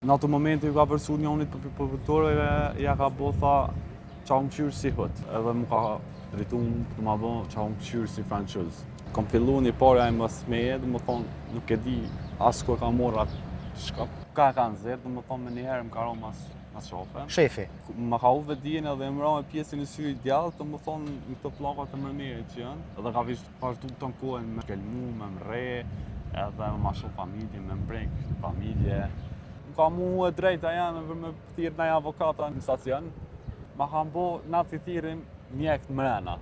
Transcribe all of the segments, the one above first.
Në atë momenti ju ka përsu njënit për përpërtoreve, ja ka bo tha qa unë qyrë si hët, edhe mu ka dritu të ma bo qa unë qyrë si franqëz. Kom fillu një parja e më smeje, dhe më thonë nuk e di asë kër ka morë atë shkap. Ka e ka nëzirë, dhe më thonë me njëherë më ka ro mas shofe. Shefi. Më ka uve dijen edhe më ro me pjesën e syri djallë, dhe më thonë në këto plakat e mërmiri që janë. Edhe ka vazhdu të nkohen me shkelmu, me mre, edhe me mashu familje, me mbrek familje. Ka mu e drejta janë për me thirë në avokata në stacion. Ma kam bo na të thirim mjek të mrena.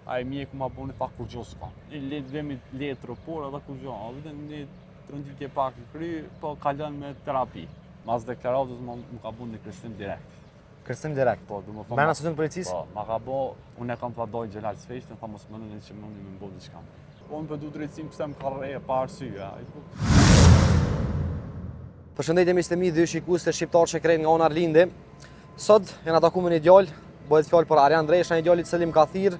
Ai mjeku ma bo në tha kur gjo s'ka. Vemi letër por edhe kur gjo. Edhe një trënditje pak në kry, po kalon me terapi. Mas deklaratës më ka bo në kërcënim direkt. Kërcënim direkt? Po, du më thonë... Mrena së të në policisë? Po, ma ka bo, unë e kam tha dojë gjelar s'fejshtë, në tha mos më nënë që më në më bo një shkam. Po, unë për du drejtësim pëse më ka reje pa arsye. Përshëndetje miqtë e mi dhe ju shikues të shqiptar që krejnë nga ona Arlindi. Sot jena taku me një djalë, bëhet fjalë për Arjan Dresha, një djalë i cili më ka thirrë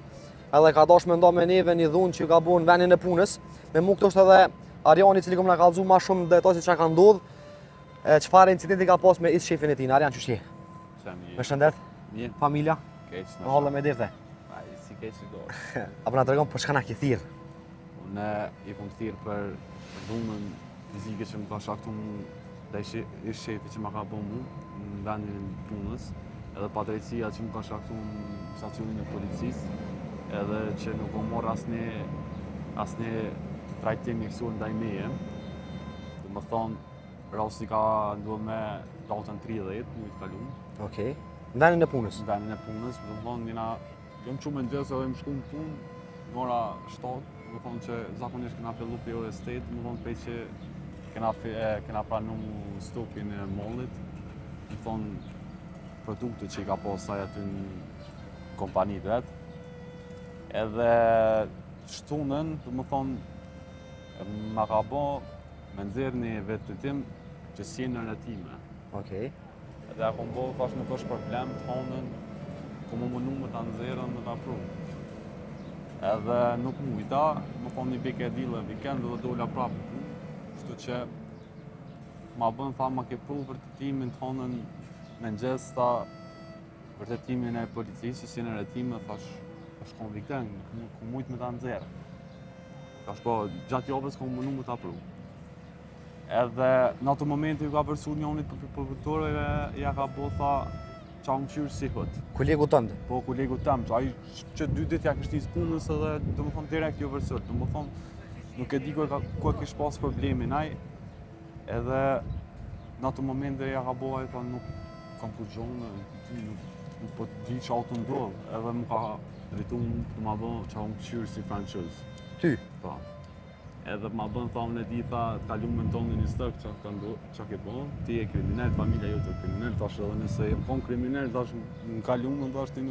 edhe ka dash me ndo me neve një dhunë që ju ka bën vendin e punës. Me mua këto është edhe Arjani i cili kom na kallëzu më shumë detaj se çka ka ndodhur. Çfarë incidenti ka pas me ish shefin e tij. Arjan çuçi? Përshëndet. Mirë. Familja? Keq. Me hollë me dirte. Ai si keq si do. Apo na tregon për çka na ke thirrë? Unë i kom thirrë për dhunën fizike që më ka shkaktuar dhe ish shefi që më ka bo mu në vendin e punës, edhe padrejtësia që më ka shkaktuar në stacionin e policisë, edhe që nuk o morë asnjë trajtim mjekësor ndaj meje. Dhe më thonë, rasti ka ndodhur me datën 30, mu i kalun. Okej. Në vendin e punës? Në vendin e punës, dhe më thonë, jom që me ndjesë edhe më shku në punë, në ora 7, dhe thonë që zakonisht kena fillu për ore 8, dhe thonë pej që kena pranu stokin e mollit, më thonë produkte që i ka posaj aty në kompani vetë. Edhe shtunën, dhe më thonë, ma ka bo me nxerë një vetë të tim që si në rëtime. Okej. Edhe a kom bo, thash nuk është problem të honën, ku më mënu me ta nxerën me ta pru. Edhe nuk mujta, më thonë një bike e dile vikend dhe dola prapë punë. Kështu që ma bën tha ma ke pru vërtetimin të honën me ngjes tha vërtetimin e policisë, si në rëtime, thash është konvikten, ku mujt me ta nxerë. Thash po, gjatë javës ku mënu me ta pru. Edhe në atë momenti ju ka përsu njënit për përpërtoreve, ja ka bo tha qa unë qyrë si hët. Kolegu tëndë? Po, kolegu tëmë, ai që 2 ditë ja kështis punës edhe të më thonë direkt jo vërsër, të më thonë nuk e di ku e kish pas problemin ai, edhe në atë moment dhe ja ka bo ai, pa nuk kam ku gjonë, nuk po di që auto ndodhë, edhe më ka dritu të ma bo qa unë qyrë si franqëz. Ty? Pa. Edhe ma bën tha unë e di tha të kalu me në tonë një stëk që ke bo, ti e kriminell, familja jote e kriminell, tash edhe nëse jem kon kriminell, tash në kalu më tash ti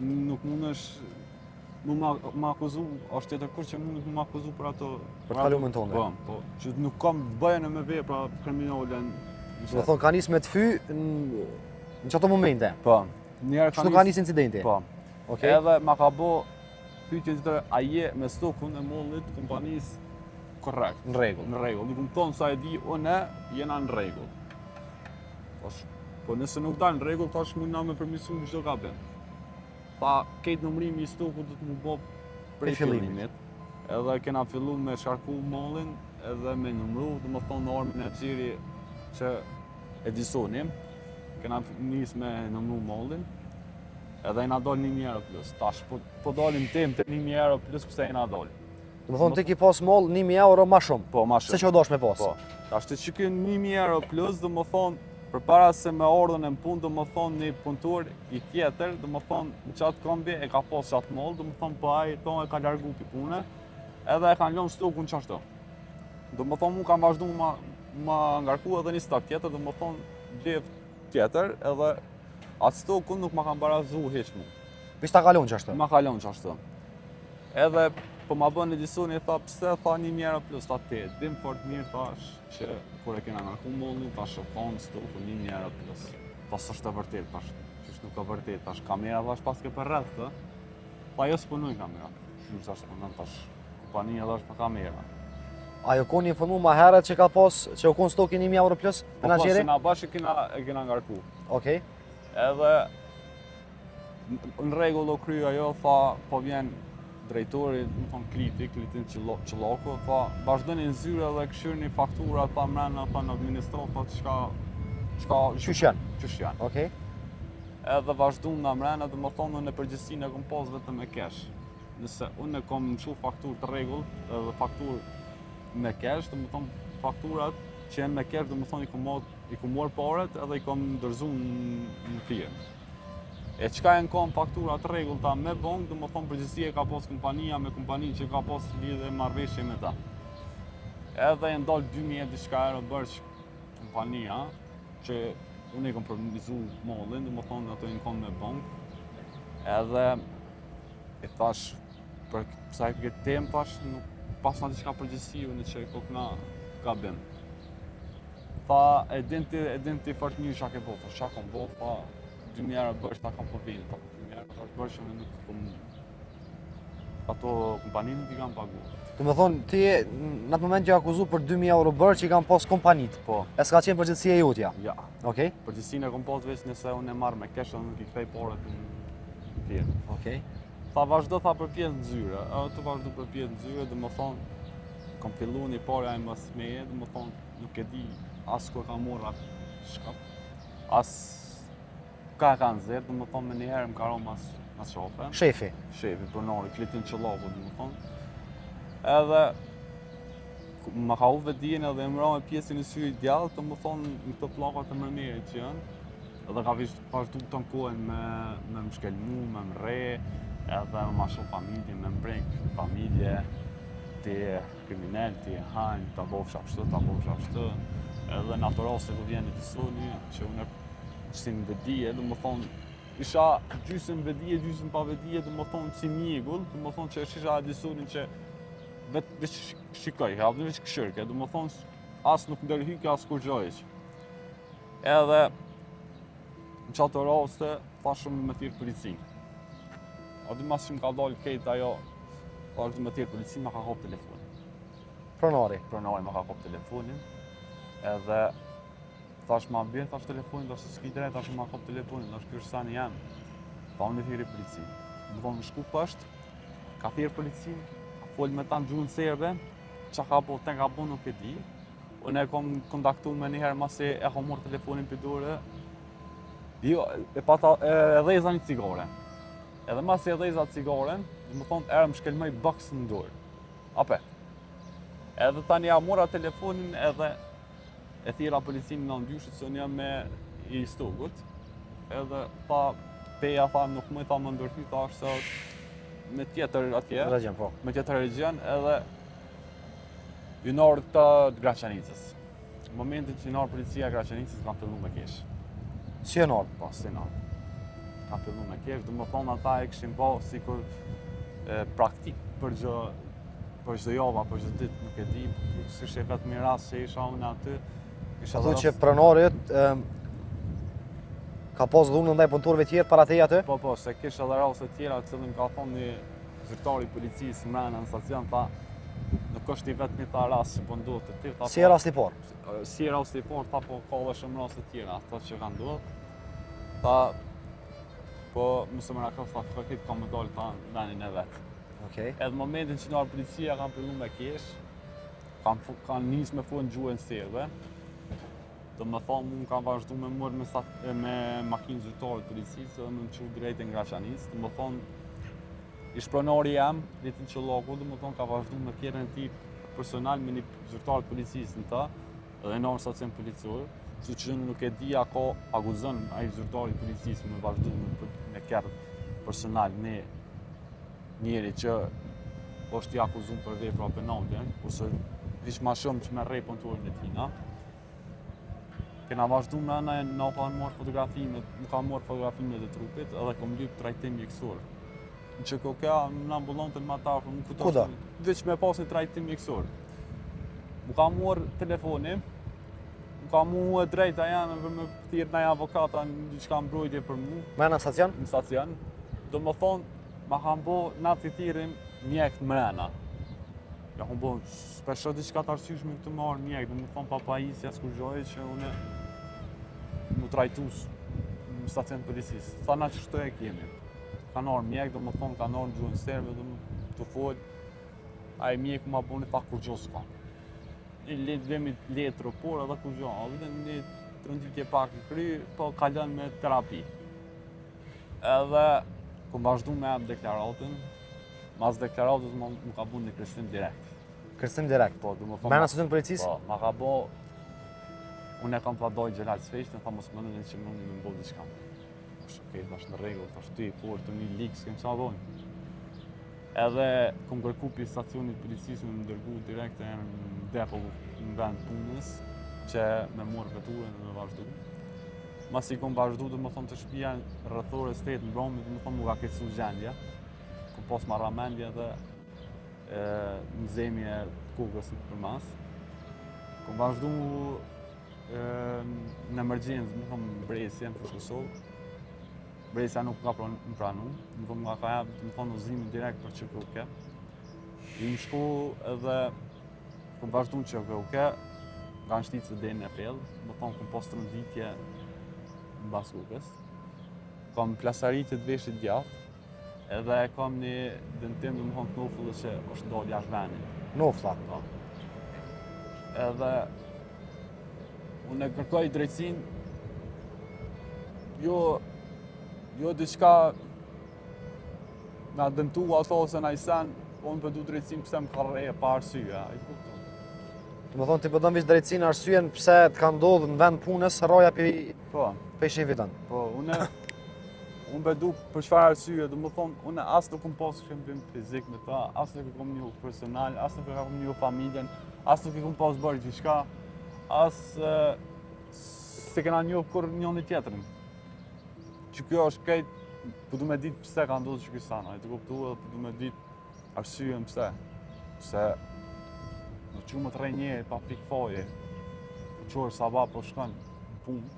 nuk mund është më akuzu, është tjetër kur që mund më akuzu për ato... Për të kalu më në tonë? Po, që nuk kam bëjën e me vepra kriminale. Do thonë ka nis me të fy në qëto momente? Po. Shtu ka nis incidenti? Po. Edhe ma ka bo pyetje tjetër, a je me stokun e mollit kompanisë korrekt? Në rregull. Në rregull. I kum thonë sa e di unë, jena në rregull. Po nëse nuk dal në rregull, tash mund na me përmirësu çdo gabim. Tha, këtë numërimi i stokut do të më bo prej fillimit. Edhe kena fillu me shkarku mollin edhe me numru, dhe më thonë në orën e qiri që e disonim. Kena nis me numru mollin, edhe i na dol 1.000 euro plus. Tash, po dalim tem të 1.000 euro plus pëse i na dol. Do më thonë ti ki pas moll 1.000 euro ma shumë? Po, ma shumë. Se që o dosh me pas? Po. Tash të që kënë 1.000 euro plus, dhe më thonë, për para se me ordën e punë, dhe më thonë një punëtor i tjetër, dhe më thonë në qatë kombi e ka pas qatë mollë, dhe më thonë po ai tonë e ka largu pi pune, edhe e kanë lënë stokun qashtu. Dhe më thonë mu kanë vazhdu ma ngarku edhe një stok tjetër, dhe më thonë gjef tjetër, edhe atë stokun nuk ma kanë barazu heq mu. Pishta kalon qashtu? Ma kalon qashtu. Edhe po ma bën një disoni e tha pse tha 1.000 euro plus, tha te, dim fort mirë thash që kur e kena ngarku mollin, tash shokon stokun 1.000 euro plus. Tash është e vërtet, tash qysh nuk e vërtet, tash kamera thash pas ke për rreth të. Tha jo s'punoj kamera. Qysh tash punon tash kompania thash për kamera. A ju koni informu ma herët që ka pas, që u kon stoki 1.000 euro plus menaxheri? Po, se na bashkë e kena ngarku. Okej. Edhe në rregull o kry ajo, tha, po vjen drejtori, më thonë klitin Qëllaku, tha, vazhdoni në zyre dhe këshirni faktura, tha mrena, tha në administrat, tha Qysh janë? Qysh janë. Okej. Edhe vazhdum në mrena dhe më thonë në përgjithësinë e kom pas vetëm me cash. Nëse unë e kom në fakturë të rregull edhe fakturë me cash, dhe më thonë fakturat që janë me cash, dhe më thonë i kom marrë paret edhe i kom ndërzu në firmë. E qka e në kom fakturat të rregullta me bank, dhe më thonë përgjithësia ka pas kompania me kompani që ka pas lidhje marrëveshje me ta. Edhe e ndalë 2.000 diçka euro bërç kompania, që unë i kom përmizu mollin, dhe më thonë ato i në kom me bank. Edhe e thash, për kësaj këtë temë thash, nuk pas në diçka përgjithësi, unë që i kokna gabim. Tha, e din ti fort mirë çka ke bërë, çka kom bërë, tha, 2.000 euro bërç ta kam po vinë, tha, 2.000 euro bërç unë nuk kom ato kompaninë nuk i kam pagu. Do të thonë ti në atë moment që akuzu për 2.000 euro bërë që i kam pas kompanit. Po. E s'ka qenë përgjithësia jotja. Ja. Okej. Përgjithësinë e kom pas veç nëse unë e marr me cash dhe nuk i kthej parat në firmë. Okej. Tha vazhdo tha për pjesë në zyre, të vazhdo për pjesë në zyre, dhe më thonë, kam fillu një parja e më smeje, dhe më thonë, nuk e di as kur kam morë atë shkap, as ka e kanë zërë, dhe më thonë, me njëherë më karon mas shofe. Shefi. Shefi, pronari, klitin Qëllaku, dhe më thonë. Edhe, më ka u vedien edhe e mëra me pjesën e syri djallë, të më thonë, në këtë plakat e mërmirit që janë, edhe ka vazhdu të nkohen me më shkelmu, me më re, edhe me ma shumë familje, me mbrek familje, ti kriminal, ti hajnë, ta bofsha kështu, edhe në ato raste ku vjen e disoni, që unë si në vedije, dhe më thonë, isha gjysën vedije, gjysën pa vedije, dhe më thonë si mjegull, dhe më thonë që isha disoni që veç shikoj, hapë veç këshirke, dhe më thonë, as nuk ndërhyke, as kur gjojq. Edhe, në qato raste, thashëm me thirë policinë. A dy mas që më ka dalë kejt ajo, thashëm me thirë policinë, ma ka hop telefonin. Pronari. Pronari ma ka hop telefonin, edhe thash ma bjerë, thash telefonin, thash s'ki drejt, thash ma hop telefonin, thash kjo është sani jam. Tha unë me thirë policinë. Më thonë më shku pësht, ka thirë policinë, ka folë me ta në gjuhën serbe, qa ka bo, ten ka bo nuk e di. Unë e kom kontaktu me njëherë masi e kom morë telefonin për dore, jo, e dheza një cigare. Edhe masi e dheza cigaren, dhe më thonë, erë më shkelmej boksën në dorë. Ape. Edhe tani ja mora telefonin edhe e thira policinë në ndyshit, se unë jam me i stogut. Edhe tha, peja tha, nuk më i tha më ndërhy, tha është se është me tjetër atje. Regjen, po. Me tjetër regjen, edhe jënorë të Graçanicës. Në momentin që jënorë policia Graçanicës kam fillu me kesh. Si e nërë? Po, si nërë. Kam fillu me kesh, dhe më thonë ata e këshin po si kur praktik për çdo java, për çdo ditë, nuk e di, si shë vetë mi rast që isha unë aty. A thu që pronarit ka pas dhunën ndaj punëtorëve tjerë para teje aty? Po, se kisha edhe raste tjera, të cilën ka thonë një zyrtari policisë mrena në stacion, tha, nuk është i vetë një ta rast që po ndodhë të tillë. Si e rasti parë? Si e rasti parë, tha po ka dhe shumë raste tjera, ato që ka ndodhë. Tha, po mëse më rakës, tha, këtë ka më dalë ta në venin e vetë. Okej. Edhe në momentin që nërë policia kam fillu me kesh, kanë nisë me folë në gjuhën serbe. Do më thonë, unë kam vazhdu me mërë me makinë zyrtare të policisë dhe më qu drejtë në Graçanicë. Do më thonë, ish pronari jam, Litin Qëllaku, do më thonë, ka vazhdu me kjerën e ti personal me një zyrtar të policisë në ta, edhe në stacion policor, që që nuk e di ako aguzon ai zyrtari të policisë me vazhdu me kjerë personal me njeri që është i akuzun për vepra penale, ose vish ma shumë që me rej punëtorin e tina. Kena vazhdu me ana, na kanë marrë fotografimet, nuk kanë marrë fotografimet e trupit, edhe kom lyp trajtim mjekësor. Në që koka në ambulantën më ta afër, nuk Kuda? Veç me pas një trajtim mjekësor. Mu ka marrë telefoni, mu ka mu e drejta janë për me thirë në avokata në diçka mbrojtje për mu, Mrena stacion? në stacion. Do më thonë, ma kanë bo natë i thirin mjek të mrena. Ja unë bo, shpesho diçka të arsyeshme këtë më marrë mjek, dhe më thonë papajisja s'kur gjojë që une më trajtus në stacion të policisë. Tha na që shto e kemi. Kanë orë mjek, dhe më thonë kanë orë në gjuhën serve, dhe më të folë. A e mjeku ma boni, tha kur gjohë s'ka. I vemi letro, por edhe kur gjohë. A vëdhe një të rënditje pak në kry, po kalën me terapi. Edhe, ku vazhdu me ebë deklaratën, mas deklaratës më ka bu një kërcënim direkt. Kërcënim direkt? Po, du më thonë... Me në stacion të policisë? Po, ma ka bo... Unë e kam pa dojë gjelat s'feshtë, tha mos më nënë që më në bo diçka. Okej, tash në regull, tash ty, por të një likë, s'kem sa dojnë. Edhe kom kërku për stacionit policisë me më dërgu direkt e në depo në vend punës, që me morë veturën dhe me vazhdu. Mas i kom vazhdu dhe më thonë të shpia rrethore shtetë në bromi, dhe më thonë mu ka kecu gjendja. Kom pos marra mendja dhe në zemje kukës për mas. Kom vazhdu në emergjencë, më thonë Bresja në Kosovë. Bresja nuk ka pranu, më thonë nga ka jabë, më thonë uzimin direkt për QKUK. I më shku edhe, kom vazhdu në QKUK, nga në shtitë së deni e pellë, më thonë kom postë rënditje në bas kukës. Kom plasaritë të veshit djathë, edhe kam një dëntim dhe më thonë të nofullë që është ndodhë jashtë venit. Nofullat? Po. Edhe, unë e kërkoj drejtsin, jo diçka na dëmtu ato se na i sen, po unë përdu drejtsin pëse më ka rreje pa arsye, i kupton. Të më thonë ti përdojnë vishë drejtsin arsyen pëse të ka ndodhë në vend punës roja për shefit tënë. Po, unë përdu për çfarë arsye, dhe më thonë, unë asë nuk kom pas shëmbim fizik me ta, asë nuk kom një personal, asë nuk kom një familjen, asë nuk kom pas bërë gjithçka, asë se kena njohë kur njëri tjetrin. Që kjo është krejt, përdu me ditë pse ka ndodhur që ky sana, e të kuptu edhe përdu me ditë arsyen pse. Se në qumë të rejnje pa pikë faje, në qërë sabah po shkon në punë,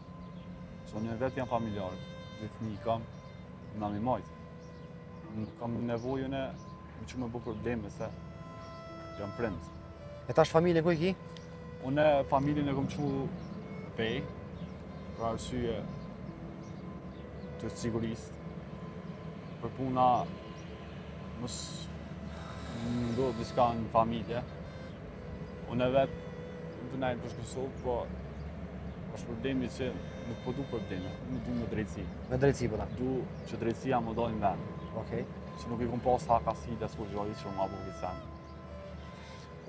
se unë vetë jam familjarë, dhe fëmijë kam, na mi majtë. Nuk kam nevojën e në që me bu probleme se jam prind. E tash familje ku i ki? Unë familjen e kom qu Pej, për arsye të sigurisë, për puna mos ndodhë diçka në familje. Unë vetë në të najtë për Kosovë, po është problemi që nuk po du probleme, nuk du me drejtësi. Me drejtësi po ta? Du që drejtësia më dojnë në vend. Okej. Që nuk i kom pas hakasi dhe s'kur gjojit që ma bu këtë sen.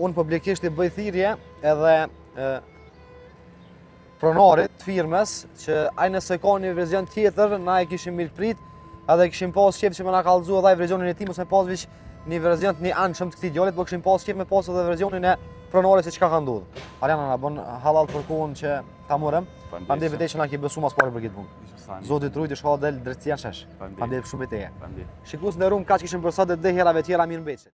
Unë publikisht i bëj thirrje edhe pronarit të firmës që ai nëse ka një verzion tjetër, na e kishim mirëprit, edhe kishim pas qef që më na kallëzu edhe ai verzionin e tij, mos me pas veç një verzion të një anshëm të këtij djalit, por kishim pas qef me pas edhe verzionin e pronarit se çka ka ndodhur. Ariana na bën halal për kohën që ta morëm. Prandaj vetë që na ke besu mas pari për këtë punë. Zoti trujt të shka del drejtësia shesh. Prandaj shumë e teje. Shikues nderuar, kaq kishim për sot dhe herave tjera mirë mbetshit.